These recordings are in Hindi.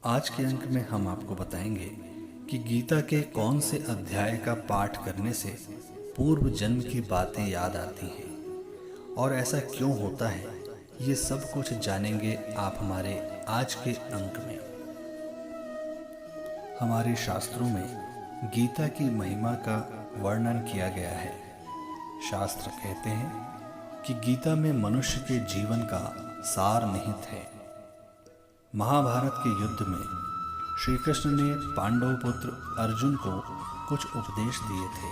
आज के अंक में हम आपको बताएंगे कि गीता के कौन से अध्याय का पाठ करने से पूर्व जन्म की बातें याद आती हैं और ऐसा क्यों होता है। ये सब कुछ जानेंगे आप हमारे आज के अंक में। हमारे शास्त्रों में गीता की महिमा का वर्णन किया गया है। शास्त्र कहते हैं कि गीता में मनुष्य के जीवन का सार निहित है। महाभारत के युद्ध में श्री कृष्ण ने पांडव पुत्र अर्जुन को कुछ उपदेश दिए थे,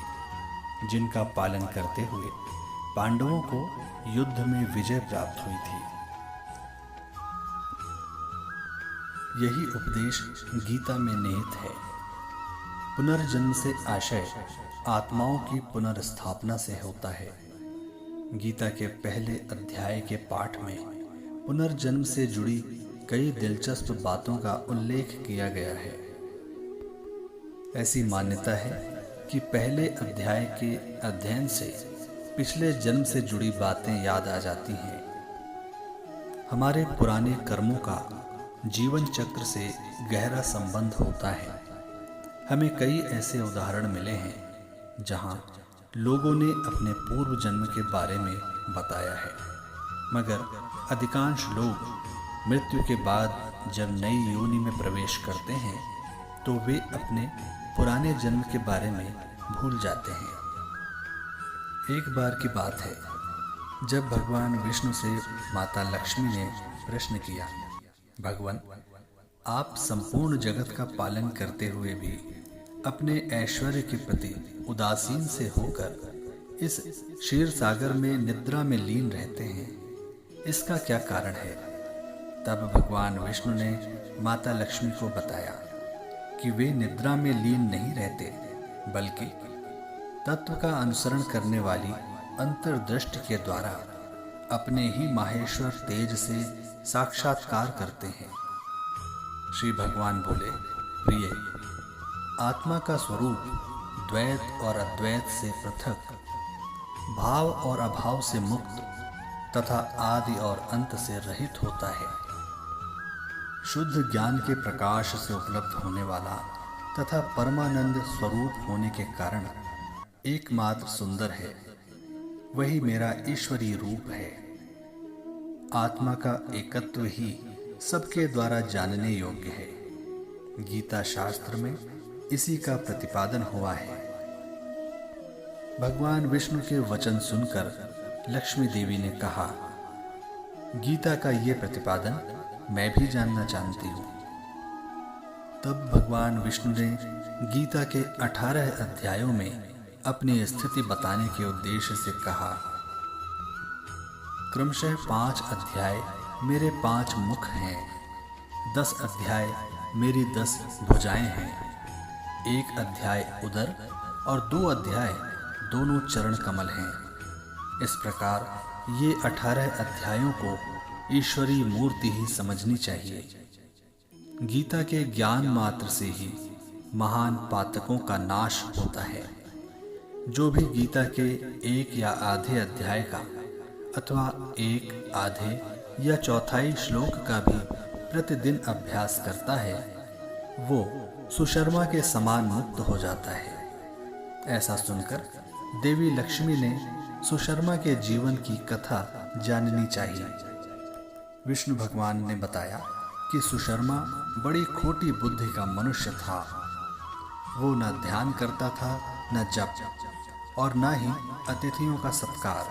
जिनका पालन करते हुए पांडवों को युद्ध में विजय प्राप्त हुई थी। यही उपदेश गीता में निहित है। पुनर्जन्म से आशय आत्माओं की पुनर्स्थापना से होता है। गीता के पहले अध्याय के पाठ में पुनर्जन्म से जुड़ी कई दिलचस्प बातों का उल्लेख किया गया है। ऐसी मान्यता है कि पहले अध्याय के अध्ययन से पिछले जन्म से जुड़ी बातें याद आ जाती हैं। हमारे पुराने कर्मों का जीवन चक्र से गहरा संबंध होता है। हमें कई ऐसे उदाहरण मिले हैं जहां लोगों ने अपने पूर्व जन्म के बारे में बताया है, मगर अधिकांश लोग मृत्यु के बाद जब नई योनि में प्रवेश करते हैं तो वे अपने पुराने जन्म के बारे में भूल जाते हैं। एक बार की बात है, जब भगवान विष्णु से माता लक्ष्मी ने प्रश्न किया, भगवान, आप संपूर्ण जगत का पालन करते हुए भी अपने ऐश्वर्य के प्रति उदासीन से होकर इस क्षीर सागर में निद्रा में लीन रहते हैं, इसका क्या कारण है? तब भगवान विष्णु ने माता लक्ष्मी को बताया कि वे निद्रा में लीन नहीं रहते, बल्कि तत्व का अनुसरण करने वाली अंतर्दृष्टि के द्वारा अपने ही माहेश्वर तेज से साक्षात्कार करते हैं। श्री भगवान बोले, प्रिय, आत्मा का स्वरूप द्वैत और अद्वैत से पृथक, भाव और अभाव से मुक्त तथा आदि और अंत से रहित होता है। शुद्ध ज्ञान के प्रकाश से उपलब्ध होने वाला तथा परमानंद स्वरूप होने के कारण एकमात्र सुंदर है, वही मेरा ईश्वरीय रूप है। आत्मा का एकत्व ही सबके द्वारा जानने योग्य है। गीता शास्त्र में इसी का प्रतिपादन हुआ है। भगवान विष्णु के वचन सुनकर लक्ष्मी देवी ने कहा, गीता का ये प्रतिपादन मैं भी जानना चाहती हूँ। तब भगवान विष्णु ने गीता के 18 अध्यायों में अपनी स्थिति बताने के उद्देश्य से कहा, क्रमशः 5 अध्याय मेरे 5 मुख हैं, 10 अध्याय मेरी 10 भुजाएं हैं, 1 अध्याय उदर और 2 अध्याय दोनों चरण कमल हैं। इस प्रकार ये 18 अध्यायों को ईश्वरीय मूर्ति ही समझनी चाहिए। गीता के ज्ञान मात्र से ही महान पातकों का नाश होता है। जो भी गीता के 1 या आधे अध्याय का अथवा 1 आधे या चौथाई श्लोक का भी प्रतिदिन अभ्यास करता है, वो सुशर्मा के समान मुक्त हो जाता है। ऐसा सुनकर देवी लक्ष्मी ने सुशर्मा के जीवन की कथा जाननी चाहिए। विष्णु भगवान ने बताया कि सुशर्मा बड़ी खोटी बुद्धि का मनुष्य था। वो न ध्यान करता था, न जप और न ही अतिथियों का सत्कार।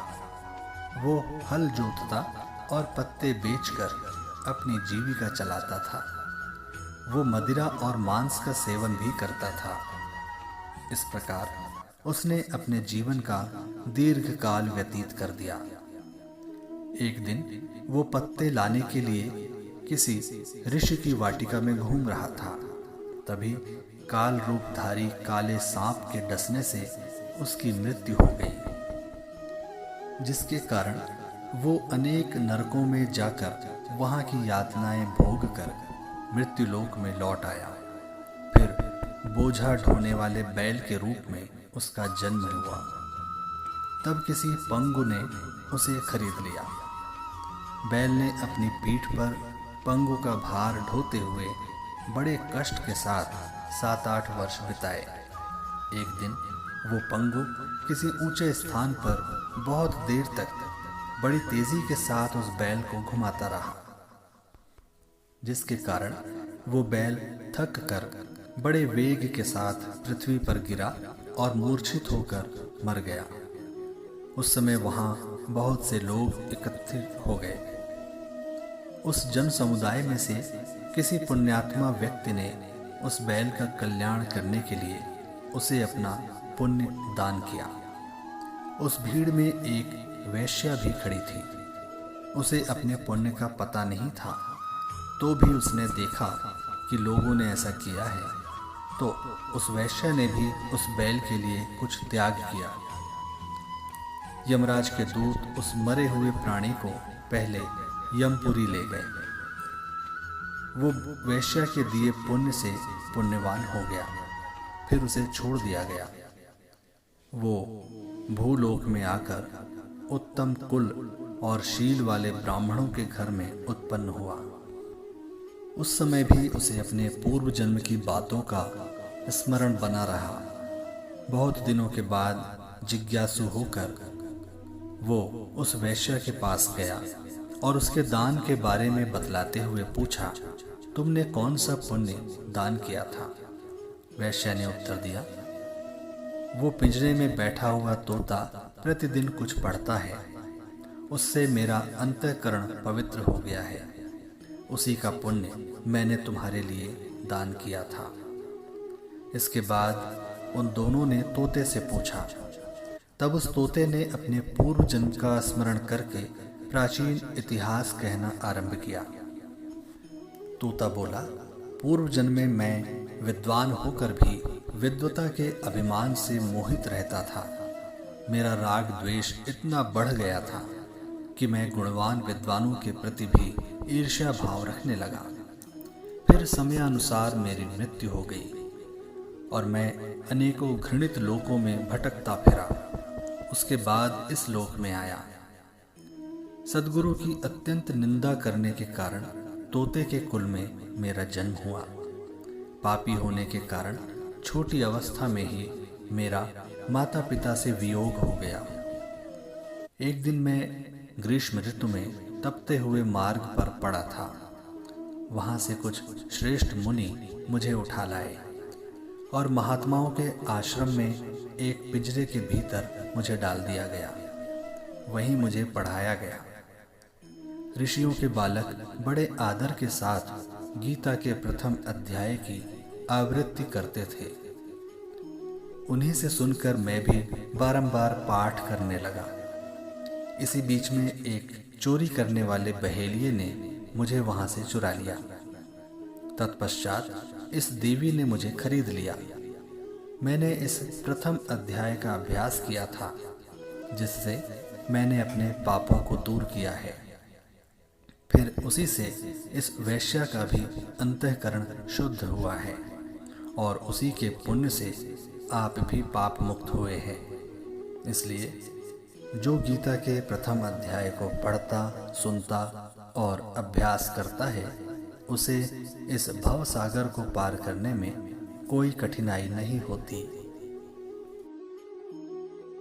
वो हल जोतता और पत्ते बेचकर अपनी जीविका चलाता था। वो मदिरा और मांस का सेवन भी करता था। इस प्रकार उसने अपने जीवन का दीर्घ काल व्यतीत कर दिया। एक दिन वो पत्ते लाने के लिए किसी ऋषि की वाटिका में घूम रहा था। तभी काल रूपधारी काले सांप के डसने से उसकी मृत्यु हो गई, जिसके कारण वो अनेक नरकों में जाकर वहां की यातनाएं भोग कर मृत्युलोक में लौट आया। फिर बोझा ढोने वाले बैल के रूप में उसका जन्म हुआ। तब किसी पंगु ने उसे खरीद लिया। बैल ने अपनी पीठ पर पंगु का भार ढोते हुए बड़े कष्ट के साथ 7-8 वर्ष बिताए। एक दिन वो पंगु किसी ऊंचे स्थान पर बहुत देर तक बड़ी तेजी के साथ उस बैल को घुमाता रहा, जिसके कारण वो बैल थक कर बड़े वेग के साथ पृथ्वी पर गिरा और मूर्छित होकर मर गया। उस समय वहां बहुत से लोग एकत्रित हो गए। उस जन समुदाय में से किसी पुण्यात्मा व्यक्ति ने उस बैल का कल्याण करने के लिए उसे अपना पुण्य दान किया। उस भीड़ में एक वैश्या भी खड़ी थी। उसे अपने पुण्य का पता नहीं था, तो भी उसने देखा कि लोगों ने ऐसा किया है, तो उस वैश्या ने भी उस बैल के लिए कुछ त्याग किया। यमराज के दूत उस मरे हुए प्राणी को पहले यमपुरी ले गए। वो वैश्या के दिए पुण्य से पुण्यवान हो गया, फिर उसे छोड़ दिया गया। वो भूलोक में आकर उत्तम कुल और शील वाले ब्राह्मणों के घर में उत्पन्न हुआ। उस समय भी उसे अपने पूर्व जन्म की बातों का स्मरण बना रहा। बहुत दिनों के बाद जिज्ञासु होकर वो उस वैश्या के पास गया और उसके दान के बारे में बतलाते हुए पूछा, तुमने कौन सा पुण्य दान किया था? वैश्या ने उत्तर दिया, वो पिंजरे में बैठा हुआ तोता प्रतिदिन कुछ पढ़ता है, उससे मेरा अंतःकरण पवित्र हो गया है। उसी का पुण्य मैंने तुम्हारे लिए दान किया था। इसके बाद उन दोनों ने तोते से पूछा। तब उस तोते ने अपने पूर्व जन्म का स्मरण करके प्राचीन इतिहास कहना आरंभ किया। तोता बोला, पूर्व जन्म में मैं विद्वान होकर भी विद्वता के अभिमान से मोहित रहता था। मेरा राग द्वेष इतना बढ़ गया था कि मैं गुणवान विद्वानों के प्रति भी ईर्ष्या भाव रखने लगा। फिर समयानुसार मेरी मृत्यु हो गई और मैं अनेकों घृणित लोकों में भटकता फिरा। उसके बाद इस लोक में आया। सद्गुरु की अत्यंत निंदा करने के कारण तोते के कुल में मेरा जन्म हुआ। पापी होने के कारण छोटी अवस्था में ही मेरा माता पिता से वियोग हो गया। एक दिन मैं ग्रीष्म ऋतु में तपते हुए मार्ग पर पड़ा था। वहां से कुछ श्रेष्ठ मुनि मुझे उठा लाए और महात्माओं के आश्रम में एक पिंजरे के भीतर मुझे डाल दिया गया। वहीं मुझे पढ़ाया गया। ऋषियों के बालक बड़े आदर के साथ गीता के प्रथम अध्याय की आवृत्ति करते थे। उन्हीं से सुनकर मैं भी बारंबार पाठ करने लगा। इसी बीच में एक चोरी करने वाले बहेलिये ने मुझे वहां से चुरा लिया। तत्पश्चात इस देवी ने मुझे खरीद लिया। मैंने इस प्रथम अध्याय का अभ्यास किया था, जिससे मैंने अपने पापों को दूर किया है। फिर उसी से इस वैश्या का भी अंतःकरण शुद्ध हुआ है और उसी के पुण्य से आप भी पाप मुक्त हुए हैं। इसलिए जो गीता के प्रथम अध्याय को पढ़ता, सुनता और अभ्यास करता है, उसे इस भव सागर को पार करने में कोई कठिनाई नहीं होती।